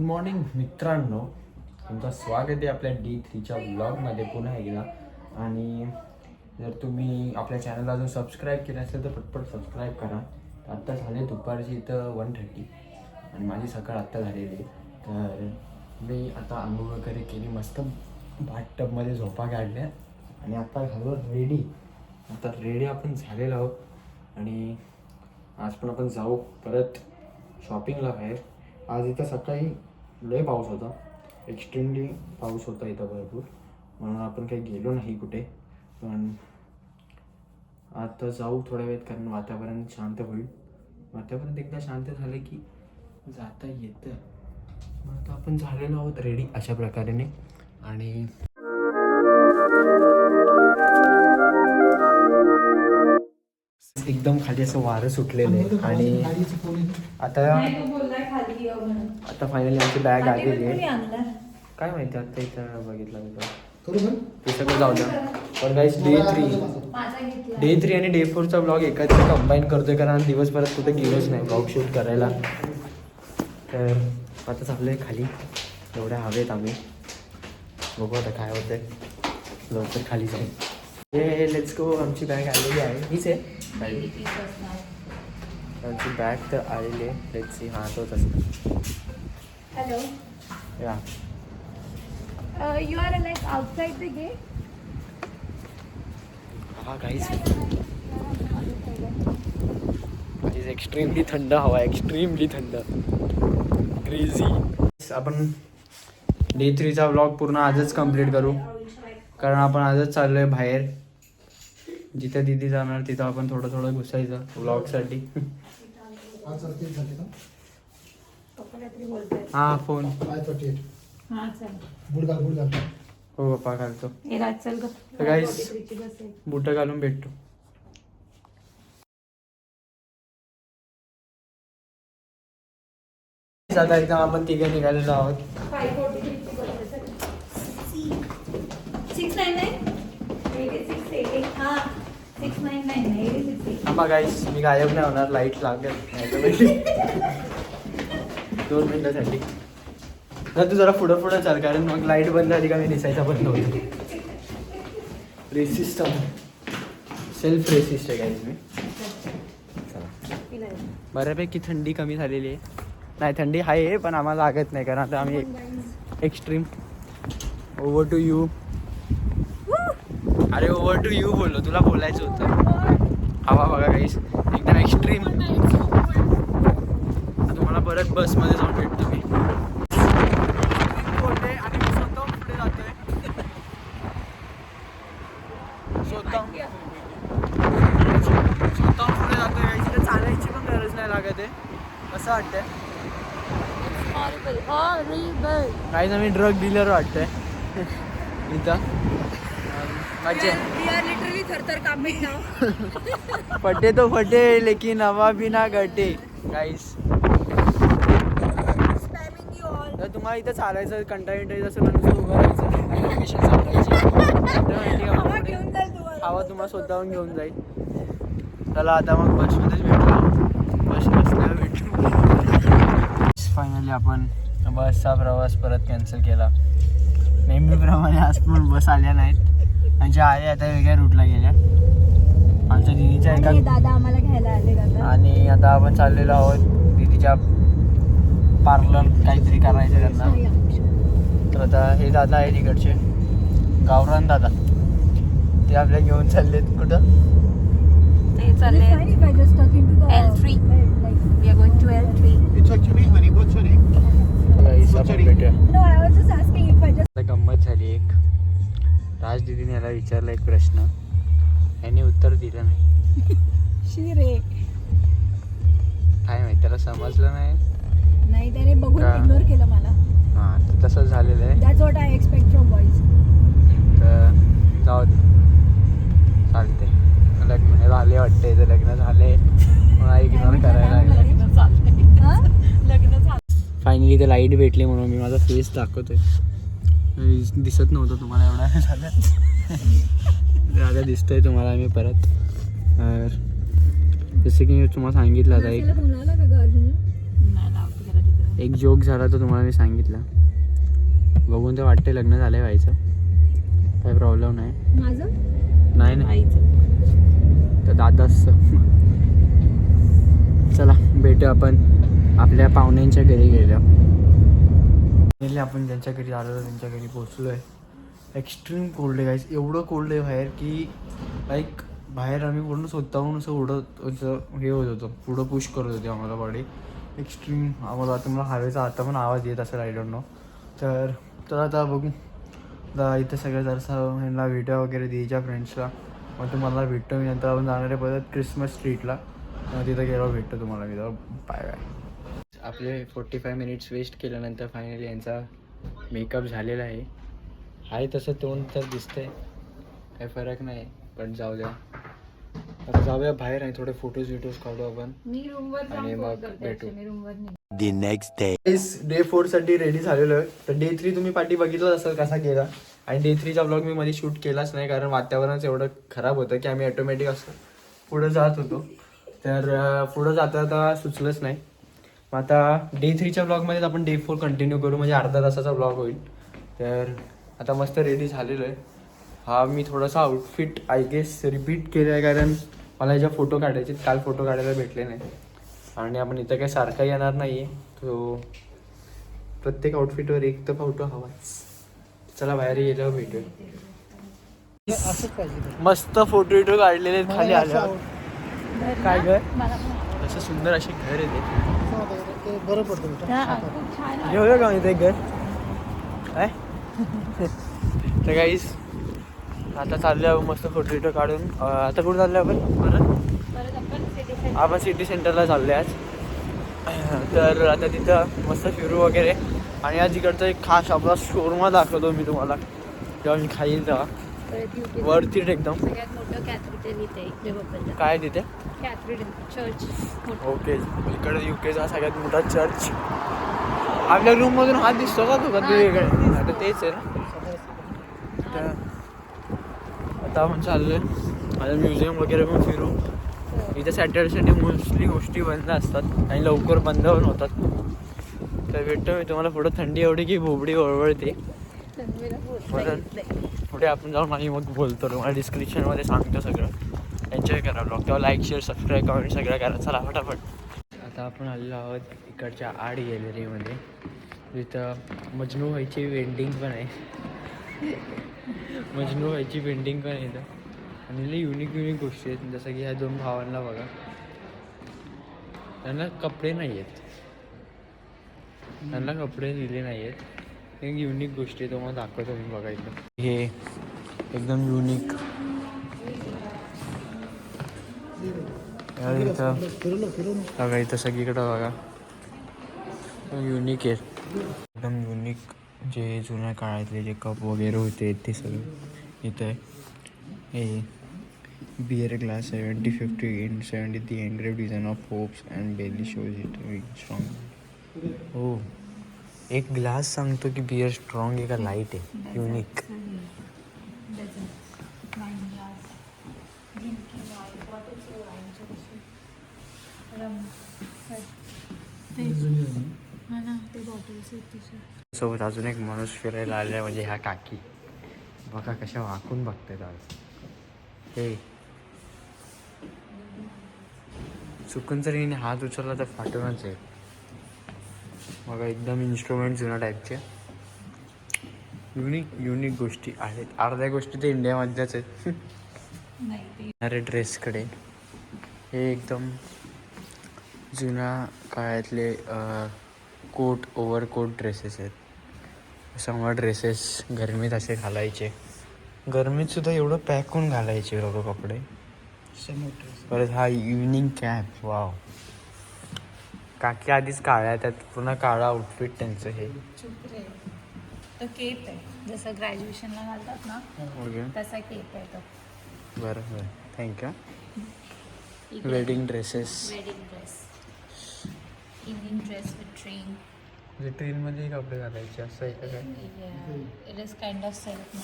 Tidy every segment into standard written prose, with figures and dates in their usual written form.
Good morning मित्रांनो, तुमचं स्वागत आहे आपल्या D3च्या ब्लॉगमध्ये पुन्हा एकदा. आणि जर तुम्ही आपल्या चॅनलला जो सबस्क्राईब केलं असेल तर पटपट सबस्क्राईब करा. आत्ता झाले दुपारची इथं 1:30 आणि माझी सकाळ आत्ता झालेली आहे. तर मी आता आंघोळ वगैरे केली, मस्त बाथटबमध्ये झोपा काढल्या आणि आता झालो रेडी. आता रेडी आपण झालेलो आहोत आणि आज पण आपण जाऊ परत शॉपिंगला बाहेर. आज इथं सकाळी लय पाऊस होता, एक्स्ट्रीमली पाऊस होता इथं भरपूर, म्हणून आपण काही गेलो नाही कुठे. पण आता जाऊ थोड्या वेळात, कारण वातावरण शांत होईल. वातावरण एकदा शांत झालं की जाता येतं. मग आता आपण झालेलो आहोत रेडी अशा प्रकारेने. आणि एकदम खाली असं वारं सुटलेलं आहे. आणि आता फायनली आमची बॅग आलेली आहे. काय माहिती आता इथं बघितलं मी ते सगळं जाऊ द्या. पण गाईस डे 3 आणि डे 4चा ब्लॉग एकत्र कंबाईन करतोय, कारण दिवस परत कुठे गेलोच नाही ब्लॉग शूट करायला. तर आता चाललोय खाली, एवढ्या हवेत आम्ही. बघू आता काय होतंय, लवकर खाली जाईल. हे लेट्स गो. आमची बॅग आलेली आहे, हीच आहे आमची बॅग तर आलेली आहे. Let's see. हां तोच असतो. Hello. या You are like outside the gate? हा काहीच एक्स्ट्रीमली थंड हवा, एक्स्ट्रीमली थंड, क्रेझी. आपण डे 3चा व्लॉग पूर्ण आजच कंप्लीट करू, कारण आपण आजच चाललोय बाहेर. जिथं दिदी जाणार तिथं आपण थोडं थोडं घुसायचं व्लॉगसाठी. हा फोन. हो पप्पा घालतो. तर गाईस बुटं घालून भेटतो. आता एकदम आपण तिघे निघालेलो आहोत. 699 आम्हा गाईस मी गायब नाही होणार, लाईट लागेल 2 मिनिटासाठी. तर तू जरा पुढं पुढं चाल, कारण मग लाईट बंद झाली का मी दिसायचा बंद होतो. रेसिस्ट, सेल्फ रेसिस्ट आहे गाईस मी. चला, बऱ्यापैकी थंडी कमी झालेली आहे. नाही थंडी आहे पण आम्हाला लागत नाही, कारण आता आम्ही एक्स्ट्रीम. Over to you. अरे ओव्हर टू यू बोललो, तुला बोलायचं होतं. हवा बघा गाईस एकदम एक्स्ट्रीम. तुम्हाला परत बसमध्ये जाऊन भेटतो मी. बोलते आणि मी स्वतः पुढे जातोय. स्वतः पुढे जातोय गाईस. इथे चालायची पण गरज नाही लागत आहे, असं वाटतंय. गाईस आम्ही ड्रग डीलर वाटतंय इथं. फटे तो फटे लेकिन हवा भी ना घटे. गाईस तर तुम्हाला इथं चालायचं कंटाळा असं म्हणून उभं राहायचं, लोकेशन सांगायची. हवा तुम्हाला स्वतःहून घेऊन जाईल. चला आता मग बसमध्येच भेटू, बस बसल्यावर भेटू. फायनली आपण बसचा प्रवास परत कॅन्सल केला. नेहमीप्रमाणे आज पण बस आल्या नाहीत. आमच्या आई आता वेगळ्या रूटला गेल्या. आमच्या दिदीच्या एका दादा आम्हाला घ्यायला आले. आणि आता आपण चाललेलो आहोत दिदीच्या पार्लर काहीतरी करायचं त्यांना. तर आता हे दादा आहे तिकडचे, गावरान दादा, ते आपल्या घेऊन चाललेत. कुठं ते चालले L3. We are going to L3. It's actually honey, what's honey? गंमत झाली एक. राज दीदीने याला विचारला एक प्रश्न, यांनी उत्तर दिलं नाही. शिरे काय माहिती, त्याला समजलं नाही, त्याने बघून इग्नोर केलं मला. हां तर तसंच झालेलं आहे. That's what I expect from boys. तर जाऊ दे, चालते. लग्न झाले वाटते, तर लग्न झाले मला इग्नोर करायला लागलं. फायनली ते लाईट भेटली म्हणून मी माझा फेस दाखवतोय. दिसत नव्हतं तुम्हाला एवढा झालं. आता दिसतोय तुम्हाला मी परत. जसं की मी तुम्हाला सांगितलं आता एक एक जोक झाला तो तुम्हाला मी सांगितला. बघून तर वाटते लग्न झालंय व्हायचं, काही प्रॉब्लेम नाही. माझं नाही नाही आईचं. तर दादाच. चला भेटू आपण आपल्या पाहुण्यांच्या घरी गेलो. आपण ज्यांच्या घरी आलो त्यांच्या घरी पोचलो आहे. एक्स्ट्रीम कोल्ड आहे गाईस, एवढं कोल्ड आहे बाहेर की लाईक बाहेर आम्ही पूर्ण स्वतःहून असं उडत असं हे होत होतं, पुढं पुश करत होते आम्हाला बॉडी. एक्स्ट्रीम आम्हाला तुम्हाला हवेचा आता पण आवाज येत असेल, आय डोंट नो. तर आता बघू, आता इथं सगळं जरासं ह्यांना व्हिडिओ वगैरे द्यायच्या फ्रेंड्सला. मग तुम्हाला भेटतो मी. नंतर आपण जाणार आहे परत क्रिसमस स्ट्रीटला. तिथं गेल्यावर भेटतो तुम्हाला मी. Bye bye. आपले 45 मिनिट्स वेस्ट केल्यानंतर फायनली यांचा मेकअप झालेला आहे तसं तोंड तर दिसतंय, काही फरक नाही, पण जाऊ द्या. आता जाऊया बाहेर आणि थोडे फोटोज काढू आपण आणि मग भेटू. The next day. डे 4 साठी रेडी झालेलो आहे. तर डे 3 तुम्ही पाठी बघितलंच असेल कसा केला. आणि डे 3चा ब्लॉग मी मध्ये शूट केलाच नाही, कारण वातावरणच एवढं खराब होतं की आम्ही ऑटोमॅटिक असं पुढं जात होतो. तर पुढं जाता सुचलंच नाही. मग आता डे 3च्या ब्लॉगमध्येच आपण डे 4 कंटिन्यू करू, म्हणजे अर्धा तासाचा ब्लॉग होईल. तर आता मस्त रेडी झालेलो आहे. हा मी थोडासा आउटफिट आय गेस रिपीट केलं आहे, कारण मला ह्याच्या फोटो काढायचे, काल फोटो काढायला भेटले नाही. आणि आपण इथं काही सारखा येणार नाही आहे, तो प्रत्येक आउटफिटवर एक तर फोटो हवाच. चला बाहेर गेल्यावर भेटूया. मस्त फोटो काढलेले आहेत खाली आल्यावर. काय घर असं सुंदर असे घर येते, बरं पडतं. घेऊया का इथे घर काय. तर काहीच आता चाललं मस्त फोटो काढून. आता कुठं चाललं आपण परत आपण सिटी सेंटरला चाललो आज. तर आता तिथं मस्त फिरू वगैरे. आणि आज इकडचा एक खास आपला शोरमा दाखवतो मी तुम्हाला, जेव्हा मी खाईल तेव्हा. वरती एकदम सगळ्यात मोठं कॅथेड्रल इथे इकडे बघायला. काय तिथे कॅथेड्रल चर्च. ओके. इकडे युकेचा सगळ्यात मोठा चर्च. आपल्या रूम मधून हात दिसतो का तो कधी वेगळे. आता तेच आहे ना. आता आपण चाललोय आता म्युझियम वगैरे पण फिरू. इथे सॅटर्डे मोस्टली गोष्टी बंद असतात आणि लवकर बंद पण होतात. तर भेटतो मी तुम्हाला. पुढं थंडी एवढी की भोबडी वळवळते. पुढे आपण जाऊन आणि मग बोलतो, तुम्हाला डिस्क्रिप्शनमध्ये सांगतो सगळं. एन्जॉय करा ब्लॉग. तेव्हा लाईक शेअर सबस्क्राईब कमेंट सगळं करा. चला फटाफट. आता आपण आलेलो आहोत इकडच्या आर्ट गॅलरीमध्ये, जिथं मजनू व्हायची पेंटिंग पण आहे. मजनू व्हायची पेंटिंग पण आहे इथं. आणि लई युनिक गोष्टी आहेत. जसं की ह्या दोन भावांना बघा, त्यांना कपडे नाही आहेत, त्यांना कपडे दिले नाही आहेत. एक युनिक गोष्टी आहे, तुम्हाला दाखवतो मी. बघा इथं हे एकदम युनिक. इथं बघा, इथं सगळीकडं बघा युनिक आहे, एकदम युनिक. जे जुन्या काळातले जे कप वगैरे होते ते सगळं इथं आहे. हे beer glass 70-50 in 70 the engraved design of hopes and barely shows it very strong. हो, एक ग्लास सांगतो की बिअर स्ट्रॉंग आहे का लाईट आहे. युनिक. सोबत अजून एक माणूस फिरायला आलाय, म्हणजे ह्या काकी बघा कशा वाकून बघतायत आज. हे चुकून जर हिने हात उचलला तर फाटूनच आहे. बघा एकदम इन्स्ट्रुमेंट जुन्या टाईपचे. युनिक गोष्टी आहेत. अर्ध्या गोष्टी तर इंडियामधल्याच आहेत. अरे ड्रेसकडे हे एकदम जुन्या काळातले कोट ओव्हरकोट ड्रेसेस आहेत. समर ड्रेसेस गरमीत असे घालायचे. गरमीत सुद्धा एवढं पॅक करून घालायचे लोक कपडे. परत हा इव्हनिंग कॅप. वाव, काकी आधीच काळ्या, त्यात पुन्हा काळा आउटफिट त्यांचं. हे केप आहे, जसं ग्रॅज्युएशनला घालतात ना ओके, तसा केप आहे तो. बरं thank you. Wedding dresses, wedding dress, evening dress with train. म्हणजे ट्रेनमध्ये कपडे घालायचे असं आहे का काय. It is kind of self.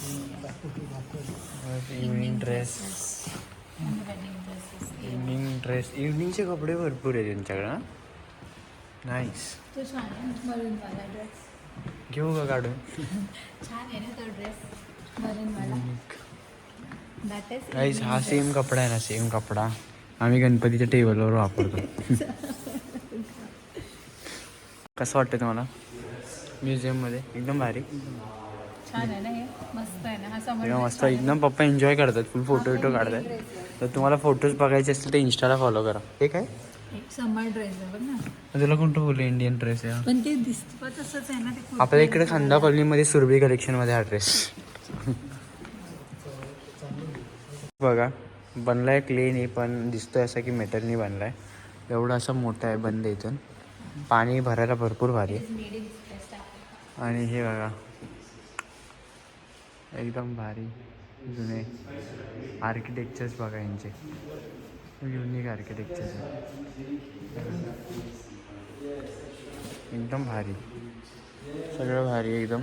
Evening dress, wedding dresses. इव्हनिंगचे कपडे भरपूर आहे त्यांच्याकडं. नाईस. तो छान आहे मरूनवाला ड्रेस. घेऊ का काढून? छान आहे ना तो ड्रेस मरूनवाला. दॅट इज गाईस हा सेम कपडा आहे ना, सेम कपडा आम्ही गणपतीच्या टेबलवर वापरतो. कसं वाटतं तुम्हाला म्युझियममध्ये? एकदम भारी, छान आहे ना हे. मस्त आहे ना हा समर एकदम मस्त. एकदम पप्पा एन्जॉय करतात, फुल फोटो विटो काढतात. तर तुम्हाला फोटोज बघायचे असतील तर इंस्टाला फॉलो करा. हे काय समर ड्रेस आहे बघ ना. तुला कोणतं बोललं? इंडियन ड्रेस आहे पण ते दिसतं तसंच आहे ना ते. आपल्या इकडे खांदा कॉलनीमध्ये सुरभी कलेक्शनमध्ये हा ड्रेस. बघा बनलाय क्लेनी, पण दिसतोय असं की मेटलनी बनलाय. एवढा असा मोठा आहे बंद इथून, पाणी भरायला भरपूर भारी आहे. आणि हे बघा एकदम भारी जुने आर्किटेक्चर्स बघा यांचे, युनिक आर्किटेक्चर्स एकदम भारी, सगळं भारी एकदम.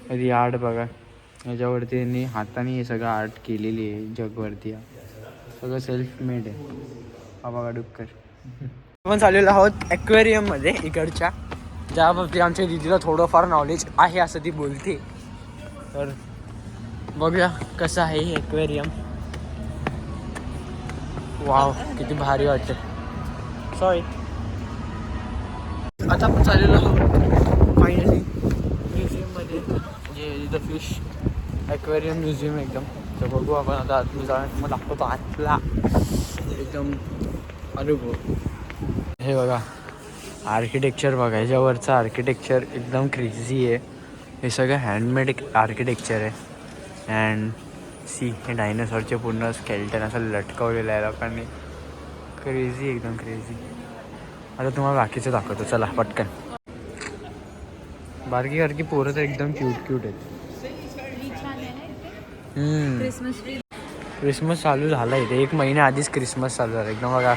कधी आर्ट बघा ह्याच्यावरती त्यांनी हाताने हे सगळं आर्ट केलेली आहे. जगवरती सगळं सेल्फ मेड आहे. हा बघा डुक्कर. आपण चाललेलो आहोत ॲक्वेरियममध्ये इकडच्या, ज्याबाबतीत आमच्या दीदीला थोडंफार नॉलेज आहे असं ती बोलते. तर बघूया कसं आहे हे ॲक्वेरियम. वाव किती भारी वाटतं. सॉरी. आता आपण चाललेलो आहोत फायनली म्युझियममध्ये, जे इथं फिश ॲक्वेरियम म्युझियम एकदम. तर बघू आपण आता आतमध्ये जाऊन मग दाखवतो आतला एकदम अनुभव. हे बघा आर्किटेक्चर बघा, याच्यावरचं आर्किटेक्चर एकदम क्रेझी आहे. हे सगळं हँडमेड आर्किटेक्चर आहे. अँड सी हे डायनासॉरचे पूर्ण स्केल्टन असं लटकवलेलं आहे लोकांनी. क्रेझी एकदम क्रेझी. आता तुम्हाला बाकीचं दाखवतो, चला पटकन. बारकी बारकी पोरं तर एकदम क्यूट क्यूट आहेत. क्रिसमस चालू झाला इथे, 1 महिन्या आधीच क्रिसमस चालू झाला एकदम. बघा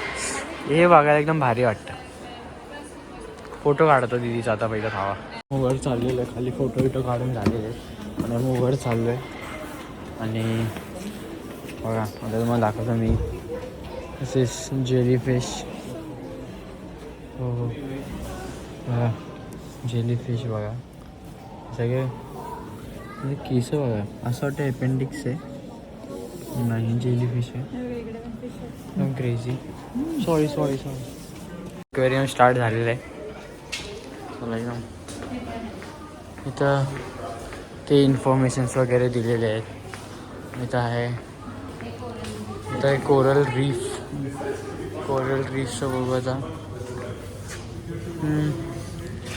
हे बघायला एकदम भारी वाटतं. फोटो काढतो दीदीचा आता पहिला खावा. मग वर चाललेलं आहे, खाली फोटो विटो काढून झालेले आणि मग वर चाललो आहे. आणि बघा आता तुम्हाला दाखवतो मी. तसेच जेलीफिश. हो हो बघा जेलीफिश बघा, सगळे म्हणजे केस बघा, असं वाटतं अपेंडिक्स आहे. नाही जेलीफिश आहे एकदम क्रेझी. सॉरी ॲक्वेरियम स्टार्ट झालेलं आहे. चला एकदम इथं ते इन्फॉर्मेशन्स वगैरे दिलेले आहेत. इथं आहे कोरल रीफचं बघू आता.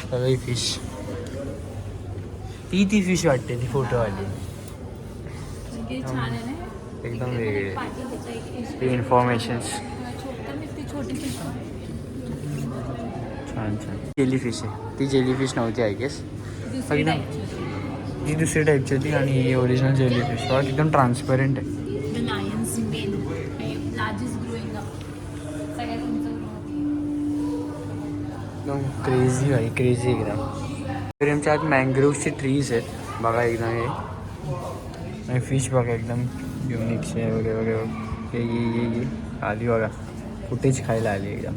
सगळी फिश, ती फिश वाटते ती फोटोवाली. एकदम वेगळे ते इन्फॉर्मेशन्स. छान जेलीफिश आहे. ती जेलीफिश नव्हती आय गेस, एकदम ही दुसरी टाईपची होती. आणि ही ओरिजिनल जेलीफिश बघा एकदम ट्रान्सपरंट आहे. एकदम क्रेझी आहे, क्रेझी एकदम. ॲक्वेरियमच्या आत मँग्रोव्हची ट्रीज आहेत बघा एकदम. हे आणि फिश बघा एकदम युनिकचे वगैरे वगैरे. ये आली बघा, फुटेज खायला आली एकदम.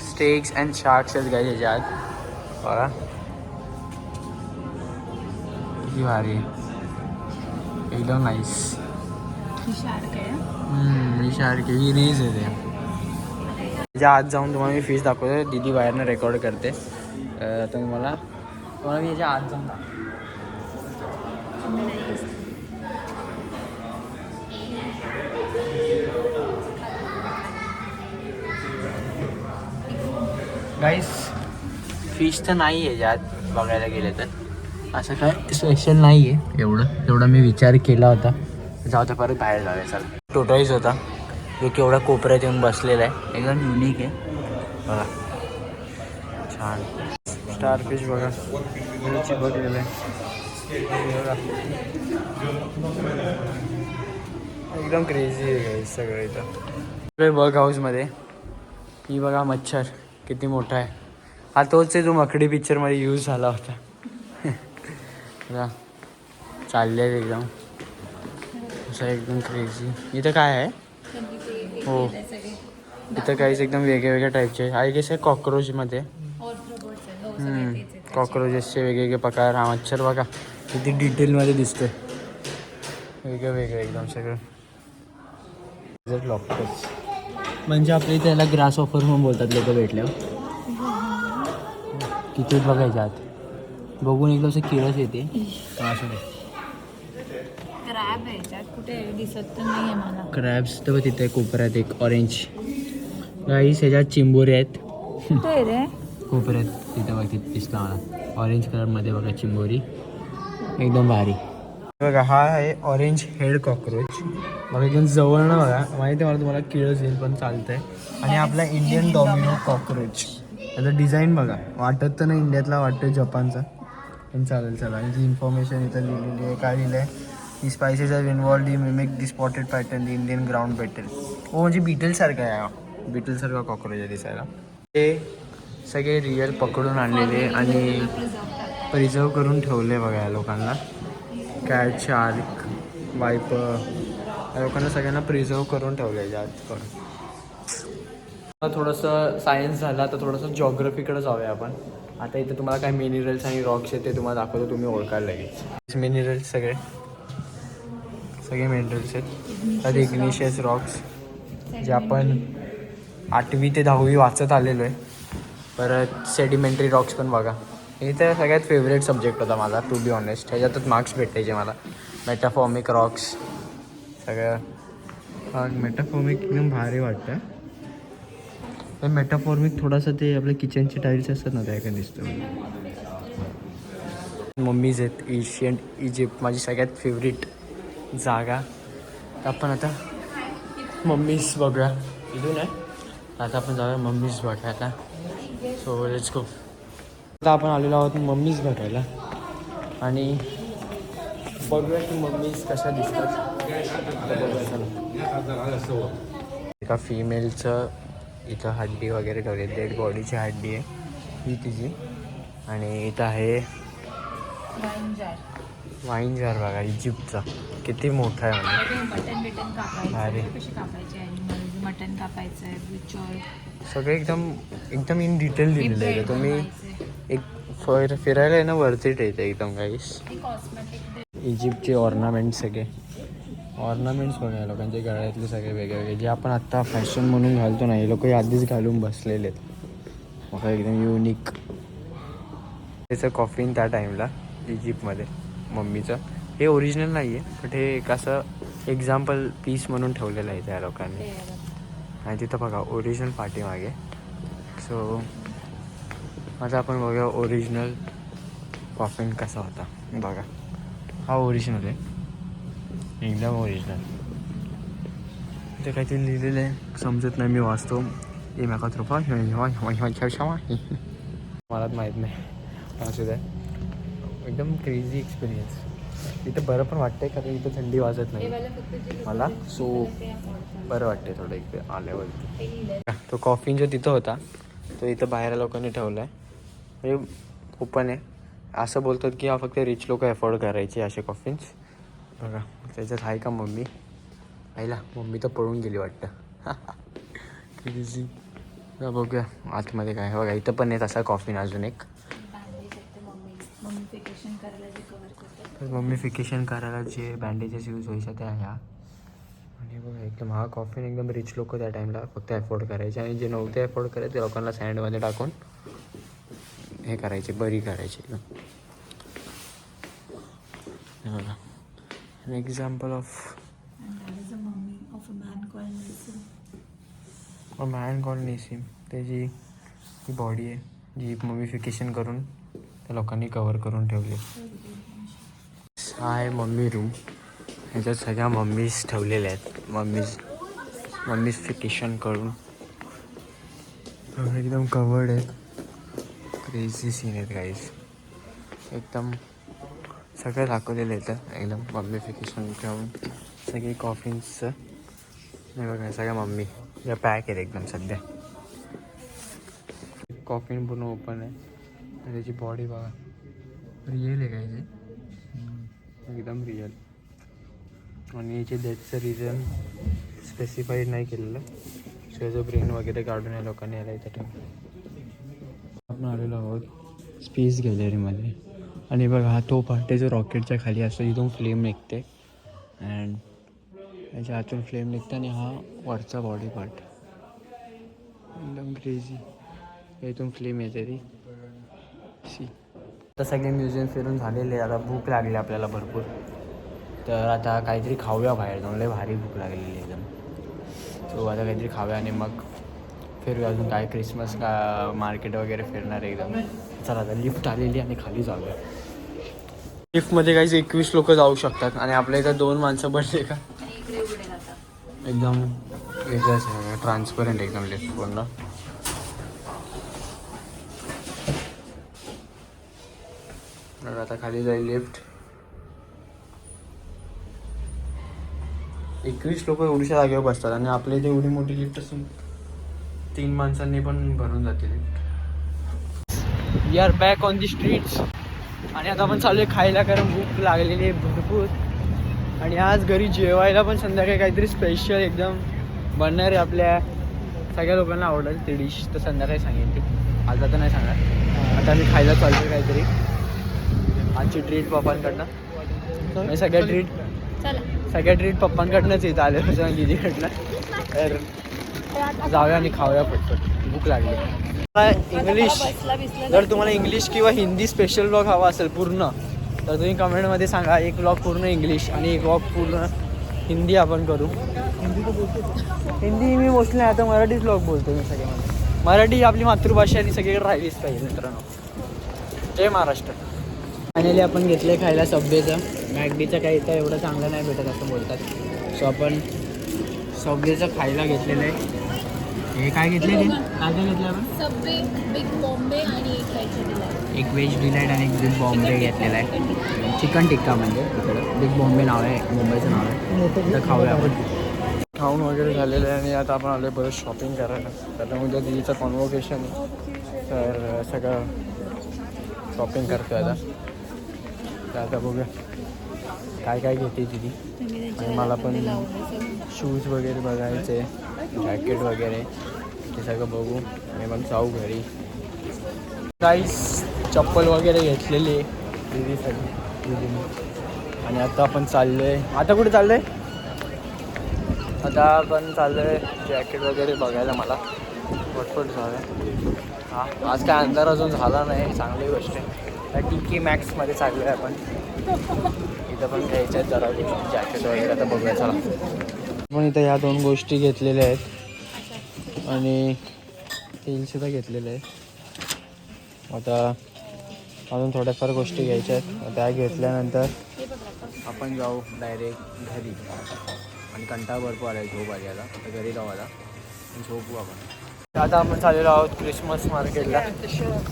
स्टेक्स अँड शार्क्स आहेत गाईस ह्याच्या आत बघा. किती भारी एकदम नाईस. शार्क ही रीज आहे ते. त्याच्या आत जाऊन तुम्हाला मी फिश दाखवतो. दीदी बाहेरनं रेकॉर्ड करते. आता तुम्हाला मी याच्या आत जाऊन दाखवतो. गाईस फिश तर नाही आहे यात बघायला गेले तर. असं काय स्पेशल नाही आहे एवढं, जेवढा मी विचार केला होता. जाऊ तर परत बाहेर जाऊया चला. टोटॉईज होता जो की एवढा कोपऱ्यात येऊन बसलेला आहे, एकदम युनिक आहे बघा. छान स्टारफिश बघा चिपकलेलं आहे बघा. एकदम क्रेझी आहे सगळं इथं. बग हाऊसमध्ये ही बघा मच्छर किती मोठा आहे. हा तोच आहे जो मकडी पिक्चरमध्ये यूज झाला होता. चालले एकदम असं एकदम क्रेझी. इथं काय आहे? हो इथं काहीच एकदम वेगळ्या वेगळ्या टाईपचे आय गेस आहे कॉक्रोचमध्ये. कॉक्रोचेसचे वेगवेगळे प्रकार. हा मच्छर बघा किती डिटेलमध्ये दिसतोय. वेगळं वेगळं एकदम सगळं. लॉक्टस म्हणजे आपल्या इथे त्याला ग्रास ऑफर म्हणून बोलतात लोक भेटल्यावर. किती बघायच्या आत बघून एकदम असं किळस येते. असं क्रॅब आहे त्यात कुठे दिसत तर नाही आहे मला. क्रॅब्स तर तिथे कोपऱ्यात एक ऑरेंज गाईस ह्याच्यात चिंबोरे आहेत. कुठे रे? कोपऱ्यात तिथं बघ तिथे दिसला मला ऑरेंज कलरमध्ये बघा चिंबोरी एकदम भारी. बघा हा आहे ऑरेंज हेड कॉक्रोच. बघा एकदम जवळ ना बघा माहिती आहे मला तुम्हाला किळस येईल पण चालतंय. आणि आपला इंडियन डॉमिनो कॉक्रोच त्याचं डिझाईन बघा वाटत तर नाही इंडियातला वाटतं जपानचा पण चालेल. चला याची इन्फॉर्मेशन इथं लिहिलेली आहे. काय लिहिलं आहे दी स्पायसेस आर इन्वॉल्ड दी मिमिक दी स्पॉटेड पॅटर्न दी इंडियन ग्राउंड बेटल. हो म्हणजे बीटलसारखं आहे. बीटलसारखा कॉक्रोच आहे दिसायला. ते सगळे रिअल पकडून आणलेले आणि प्रिझर्व करून ठेवले बघा या लोकांना. कॅट शार्क वायपर या लोकांना सगळ्यांना प्रिझर्व करून ठेवलं आहे जास्त करून. थोडंसं सायन्स झालं आता थोडंसं जॉग्रफीकडे जाऊया आपण. आता इथे तुम्हाला काय मिनरल्स आणि रॉक्स आहेत ते तुम्हाला दाखवतो तुम्ही ओळखायला लगेच. मिनरल्स सगळे मिनरल्स आहेत. तर इग्निशियस रॉक्स जे आपण 8वी ते 10वी वाचत आलेलो आहे. परत सेडिमेंटरी रॉक्स पण बघा. हे तर सगळ्यात फेवरेट सब्जेक्ट होता माझा टू बी ऑनेस्ट. ह्याच्यातच मार्क्स भेटायचे मला. मेटाफॉर्मिक रॉक्स सगळं. मेटाफॉर्मिक एकदम भारी वाटतं. पण मेटाफॉर्मिक थोडासा ते आपल्या किचनचे टाईल्स असतात ना त्या काय दिसतं. मम्मीज आहेत एशियंट इजिप्त माझी सगळ्यात फेवरेट जागा. आपण आता मम्मीज बघूया इथून आहे. आता आपण जाऊया मम्मीज बघायला. So let's go. आता आपण आलेलो आहोत मम्मीज बघायला आणि बघूया की मम्मीज कशा दिसतात. एका फिमेलचं इथं हड्डी वगैरे ठेवली. डेड बॉडीची हड्डी आहे ही तिची. आणि इथं आहे वाईन जार बघा इजिप्तचा किती मोठा आहे म्हणजे. मटन कापायचं कसे कापायचे आणि मटन कापायचं आहे सगळं एकदम इन डिटेल दिलेलं आहे. तुम्ही एक फिरायला आहे ना वरती येते एकदम गाईस. इजिप्तचे ऑर्नामेंट्स सगळे ऑर्नामेंट्स बघा लोकांचे गळ्यातले सगळे वेगळे जे आपण आत्ता फॅशन म्हणून घालतो ना हे लोक आधीच घालून बसलेले आहेत. मग एकदम युनिक. त्याचं कॉफीन त्या टाईमला इजिप्तमध्ये मम्मीचं हे ओरिजिनल नाही आहे बट हे एक असं एक्झाम्पल पीस म्हणून ठेवलेलं आहे त्या लोकांनी. आणि तिथं बघा ओरिजिनल पाठीमागे. सो आता आपण बघूया ओरिजिनल कॉफिन कसा होता बघा. हा ओरिजिनल आहे एकदम ओरिजिनल. ते काहीतरी लिहिलेलं आहे समजत नाही मी वाचतो. ए मॅका थ्रोपा मलाच माहीत नाही असू द्या. एकदम क्रेझी एक्सपिरियन्स. इथं बरं पण वाटतंय कारण इथं थंडी वाजत नाही मला. सो बरं वाटतंय थोडं इकडे आल्यावरती. तो कॉफिन जो तिथं होता तो इथं बाहेर लोकांनी ठेवला आहे म्हणजे ओपन आहे. असं बोलतात की हा फक्त रिच लोक अफोर्ड करायचे असे कॉफिन्स बघा. त्याच्यात आहे का मम्मी आईला. मम्मी तर पळून गेली वाटतं. क्रेझी. बघूया आतमध्ये काय बघा. इथं पण आहे तसा कॉफिन अजून एक. मम्मीफिकेशन करायला जे बँडेजेस यूज व्हायच्या त्या ह्या. आणि बघा एकदम हा कॉफिन एकदम रिच लोक त्या टाईमला फक्त अफोर्ड करायचे आणि जे नव्हते अफोर्ड करायचे लोकांना सँडमध्ये टाकून हे करायचे बरी करायचे एकदम. हे बघा an example of a man called Nissim. त्याची ही बॉडी आहे जी मम्मीफिकेशन करून त्या लोकांनी कवर करून ठेवली. हा आहे मम्मी रूम. ह्याच्यात सगळ्या मम्मीज ठेवलेल्या आहेत. मम्मीफिकेशन करून एकदम कवर्ड आहेत. क्रेझी सीन आहेत गाईज. एकदम सगळं दाखवलेलं येतं एकदम मम्मीफिकेशन ठेवून सगळी कॉफिन्सचं. नाही बघा सगळ्या मम्मी या पॅक आहेत एकदम सध्या. कॉफिन पूर्ण ओपन आहे आणि त्याची बॉडी बघा रिअल आहे काय ते एकदम रिअल. आणि याचे डेथचं रिझन स्पेसिफाईड नाही केलेलं. सो डोक्याचं ब्रेन वगैरे काढून या लोकांनी यायला इथं ठेवलं. आपण आलेलो आहोत स्पेस गॅलरीमध्ये आणि बघा हा तो पार्ट आहे जो रॉकेटच्या खाली असतो. इथून फ्लेम निघते अँड याच्या आतून फ्लेम निघते आणि हा वरचा बॉडी पार्ट एकदम क्रेझी. इथून फ्लेम येते ती सी. आता सगळे म्युझियम फिरून झालेले. आता भूक लागली आपल्याला भरपूर, तर आता काहीतरी खाऊया बाहेर जाऊन. लय भारी भूक लागलेली एकदम. सो आता काहीतरी खाऊया आणि मग फिरूया अजून काय क्रिसमस का मार्केट वगैरे फिरणार एकदम. चला आता लिफ्ट आलेली आणि खाली जाऊया. लिफ्टमध्ये काहीच 21 लोक जाऊ शकतात आणि आपल्या इथं 2 माणसं बसले का एकदम वेगळंच आहे. ट्रान्सपरंट एकदम लिफ्ट पूर्ण. आता खाली जाईल लिफ्ट. 21 लोक एवढ्याशा जागेवर बसतात आणि आपल्या इथे एवढी मोठी लिफ्ट असून 3 माणसांनी पण भरून जाते lift. We are back on the streets आणि आता आपण चालू आहे खायला, कारण भूक लागलेली आहे भरपूर. आणि आज घरी जेवायला पण संध्याकाळी काहीतरी स्पेशल एकदम बनणार आहे. आपल्या सगळ्या लोकांना आवडेल ती डिश, तर संध्याकाळी सांगेन ती. आज आता नाही सांगणार. आता मी खायला चालू आहे काहीतरी. आजची ट्रीट पप्पांकडनं. सगळ्या ट्रीट पप्पांकडनंच येत आले होतं दीदीकडनं. तर जाऊया आणि खाऊया पटपट, भूक लागली. इंग्लिश, जर तुम्हाला इंग्लिश किंवा हिंदी स्पेशल ब्लॉग हवा असेल पूर्ण, तर तुम्ही कमेंटमध्ये सांगा. एक ब्लॉग पूर्ण इंग्लिश आणि एक ब्लॉग पूर्ण हिंदी आपण करू. हिंदी मी मोस्टली नाही, आता मराठीच ब्लॉग बोलतो मी सगळ्यामध्ये. मराठी आपली मातृभाषा आणि सगळीकडे राहिलीच पाहिजे मित्रांनो. जय महाराष्ट्र. फायनली आपण घेतलं खायला सबवेचं. मॅगडीचं काही इथं एवढं चांगलं नाही भेटत असं बोलतात. सो आपण सबवेचं खायला घेतलेलं आहे. हे काय घेतले ते? काय घेतलं आपण? सबवे, बिग बॉम्बे आणि एक व्हेज डिलाईट आणि एक बिग बॉम्बे घेतलेला आहे. चिकन टिक्का म्हणजे इकडं बिग बॉम्बे नाव आहे, मुंबईचं नाव आहे. तर खाऊया आपण. खाऊन वगैरे झालेलं आहे आणि आता आपण आलो आहे परत शॉपिंग करायला. तर उद्या दिदीचं कॉन्व्होकेशन आहे, तर सगळं शॉपिंग करतो आता. तर आता बघूया काय काय घेते दिदी. आणि मला पण शूज वगैरे बघायचे, जॅकेट वगैरे ते सगळं बघू आणि मग जाऊ घरी. काहीच चप्पल वगैरे घेतलेली दीदीसाठी दीदीने. आणि आता आपण चाललो आहे. आता कुठे चाललो आहे? आता आपण चाललो आहे जॅकेट वगैरे बघायला. मला पटपट जाऊया. हां, आज काय अंधार अजून झाला नाही, चांगली गोष्ट आहे. त्या TK मॅक्समध्ये चाललो आहे आपण. इथं पण घ्यायच्या आहेत जरा जॅकेट वगैरे. आता बघूया चला. पण इथं ह्या 2 गोष्टी घेतलेल्या आहेत आणि तेलसुद्धा घेतलेलं आहे. आता अजून थोड्याफार गोष्टी घ्यायच्या आहेत. त्या घेतल्यानंतर आपण जाऊ डायरेक्ट घरी. आणि कंटाळा भरपूर आला आहे, झोप आली आता. तर घरी जाऊ आता, झोपू आपण. आता आपण चाललेलो आहोत क्रिसमस मार्केटला.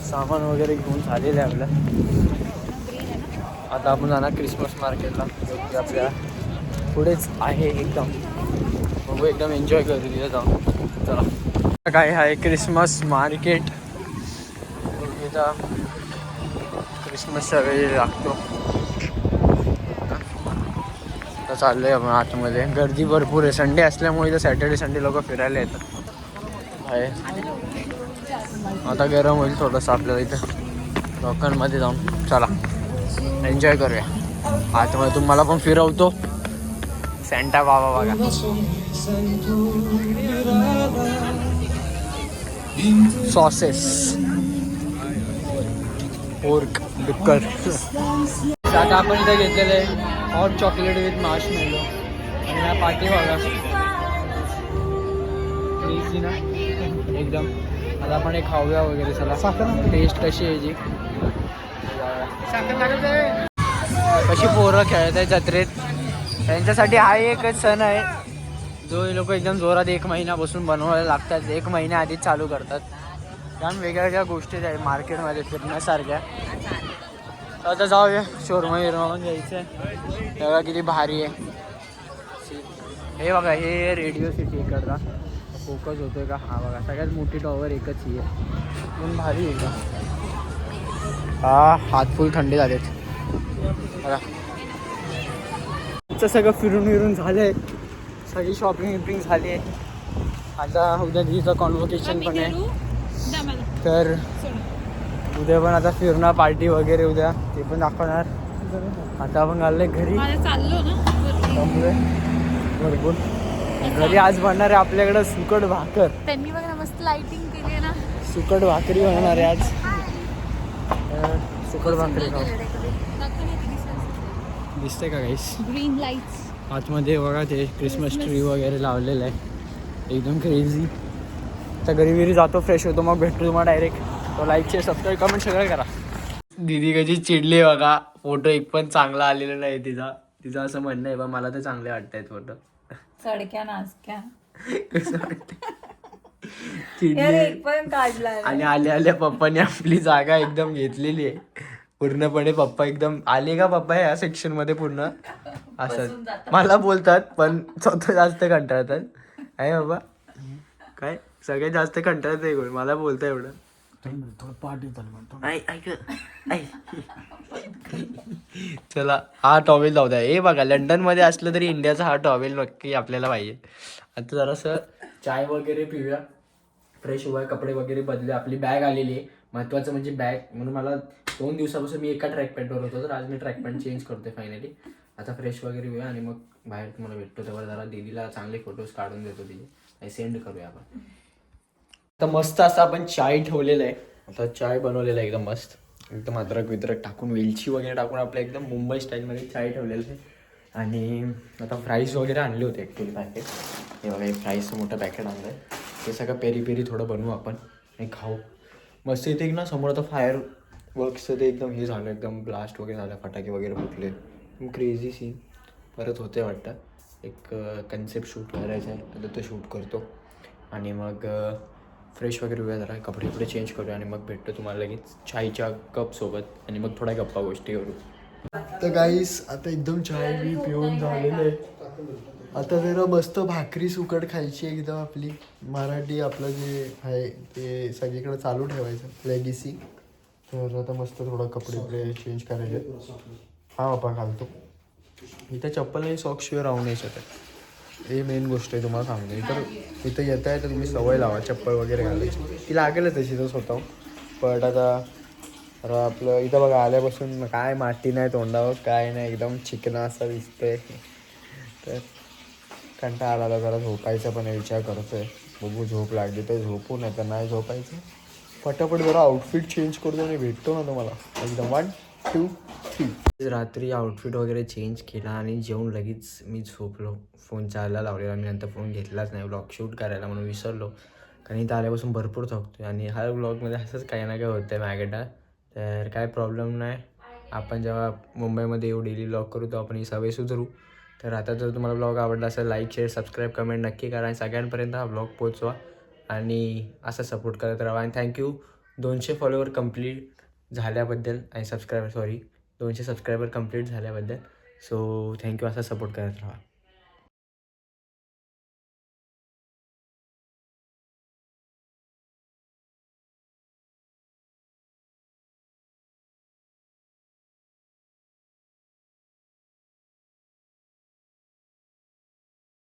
सामान वगैरे घेऊन झालेलं आहे आपलं. आता आपण जाणार क्रिसमस मार्केटला. आपल्या पुढेच आहे एकदम. बघू, एकदम एन्जॉय करू तिथे जाऊन. चला. काय आहे क्रिसमस मार्केट. इथं क्रिसमसचा वेळ लागतो. आता चाललो आहे आपण आतमध्ये. गर्दी भरपूर आहे. संडे असल्यामुळे इथं सॅटर्डे संडे लोक फिरायला येतात आहे. आता गरम होईल थोडंसं आपल्याला इथं लोकांमध्ये जाऊन. चला एन्जॉय करूया. आतमध्ये तुम्हाला पण फिरवतो. सँटा बाबा बघा. सॉसेस, पोर्क, डुक्कर. आता आपण इथं घेतलेलं आहे हॉट चॉकलेट विथ मार्शमेलो. आणि ह्या पाठी बघा क्रेझी ना एकदम. आता आपण हे खाऊया वगैरे. चला टेस्ट कशी आहे जी. कशी पोरं खेळत आहे जत्रेत. त्यांच्यासाठी हा एकच सण आहे जो हे लोक एकदम जोरात 1 महिन्यापासून बनवायला लागतात. 1 महिन्या आधीच चालू करतात. कारण वेगळ्या वेगळ्या गोष्टी आहेत मार्केटमध्ये फिरण्यासारख्या. आता जाऊया. शोरमा घ्यायचं आहे. तेव्हा किती भारी आहे. हे बघा, हे रेडिओ सिटी इकडचा फोकस होतोय का. हा बघा, सगळ्यात मोठी टॉवर एकच ही आहे. पण भारी आहे का. हा हात फुल थंडी झालेत बघा. सगळं फिरून झालं आहे. सगळी शॉपिंग झाली आहे. आता उद्या दीदीचं कॉन्व्होकेशन पण आहे, तर उद्या पण आता फिरणं पार्टी वगैरे उद्या ते पण दाखवणार. आता आपण आलोय घरी, चाललो ना त्यामुळे भरपूर घरी आज बनणार आहे आपल्याकडं सुकट भाकर. त्यांनी बघा मस्त लाइटिंग केली आहे ना. सुकट भाकरी बनणार आहे आज. सुकट भाकरी खाऊ. दिसतंय का गाईस? Green lights. आतमध्ये बघा ते क्रिसमस ट्री वगैरे लावलेलं आहे, एकदम क्रेझी. आता घरी घरी जातो, फ्रेश होतो, मग भेटतो तुम्हाला डायरेक्ट. तो लाईक शेअर सबस्क्राईब कमेंट सगळं करा. दीदी कशी चिडली बघा, फोटो एक पण चांगला आलेला नाही तिचा. तिचं असं म्हणणं आहे, पण मला तर चांगले वाटतायत फोटो. सडक्या नाचक्या कसं वाटतं चिडली. पण काढला आणि आल्या आल्या पप्पाने आपली जागा एकदम घेतलेली आहे पूर्णपणे. पप्पा एकदम आले का पप्पा ह्या सेक्शन मध्ये पूर्ण असं मला बोलतात, पण स्वतः जास्त कंटाळतात. आहे बाबा काय सगळ्यात जास्त कंटाळत आहे मला बोलता एवढं. चला हा टॉवेल जाऊ द्या. हे बघा लंडन मध्ये असलं तरी इंडियाचा हा टॉवेल नक्की आपल्याला पाहिजे. आता जरासं चाय वगैरे पिऊया, फ्रेश होऊया, कपडे वगैरे बदलूया. आपली बॅग आलेली आहे, महत्वाचं म्हणजे बॅग. म्हणून मला 2 दिवसापासून मी एका ट्रॅक पॅन्टवर होतो, तर आज मी ट्रॅक पॅन्ट चेंज करतोय फायनली. आता फ्रेश वगैरे होऊया आणि मग बाहेर तुम्हाला भेटतो. तेव्हा जरा दीदीला चांगले फोटोज काढून देतो तिचे, सेंड करूया आपण. तर मस्त असं आपण चाय ठेवलेलं आहे. आता चाय बनवलेलं आहे एकदम मस्त, एकदम अद्रक विद्रक टाकून, वेलची वगैरे टाकून आपलं एकदम मुंबई स्टाईलमध्ये चाय ठेवलेलं आहे. आणि आता फ्राईज वगैरे आणले होते ॲक्च्युली पॅकेट. हे बघा हे फ्राईजचं मोठं पॅकेट आणलं आहे. ते सगळं पेरी पेरी थोडं बनवू आपण आणि खाऊ मस्त. इथे एक ना समोर आता फायर वर्क्सचं ते एकदम हे झालं, एकदम ब्लास्ट वगैरे झालं, फटाके वगैरे फुटले, क्रेझी सीन परत होते वाटतं. एक कन्सेप्ट शूट करायचं आहे, आता तो शूट करतो आणि मग फ्रेश वगैरे होऊया, जरा कपडे कपडे चेंज करूया आणि मग भेटतो तुम्हाला लगेच चायच्या कपसोबत आणि मग थोड्या गप्पा गोष्टी करू. तर गाईस आता एकदम चाय बी पिऊन झालेलं आहे. आता जरा मस्त भाकरी सुकट खायची एकदम आपली मराठी, आपलं जे आहे ते सगळीकडे चालू ठेवायचं लेगेसी. तर आता मस्त थोडं कपडे वगैरे चेंज करायचे. हा बापा घालतो इथं चप्पल नाही, सॉक्स शिवाय राहू नाही शकत. हे मेन गोष्ट आहे तुम्हाला सांगतो. इथं येत आहे तर तुम्ही सवय लावा चप्पल वगैरे घालायची. ती लागेलच तशी तर स्वतः. पण आता आपलं इथं बघा आल्यापासून काय माती नाही तोंडावर, काय नाही, एकदम चिकना असं दिसतंय. तर कंटाळा आला, जरा झोपायचा पण विचार करतोय. बघू झोप लागली तर झोपू, नाही तर नाही झोपायचं. पटापट जरा आउटफिट चेंज करतो आणि भेटतो ना तुम्हाला एकदम 1, 2, 3. रात्री आउटफिट वगैरे चेंज केला आणि जेवून लगेच मी झोपलो. फोन चार्जला लावलेला, मी नंतर फोन घेतलाच नाही व्लॉग शूट करायला म्हणून विसरलो. कारण इथं आल्यापासून भरपूर थकतो आणि हर व्लॉगमध्ये असंच काही ना काही होतं आहे माझ्याकडं. तर काय प्रॉब्लेम नाही. आपण जेव्हा मुंबईमध्ये येऊ डेली व्लॉग करू तर आपण ही सवय सुधारू. तर आता जर तुम्हाला व्लॉग आवडला असेल लाईक शेअर सबस्क्राईब कमेंट नक्की करा आणि सगळ्यांपर्यंत हा व्लॉग पोचवा आणि असं सपोर्ट करत राहा. आणि थँक्यू 200 फॉलोवर कंप्लीट झाल्याबद्दल आणि 200 सबस्क्रायबर कंप्लीट झाल्याबद्दल. सो थँक्यू, असा सपोर्ट करत राहा.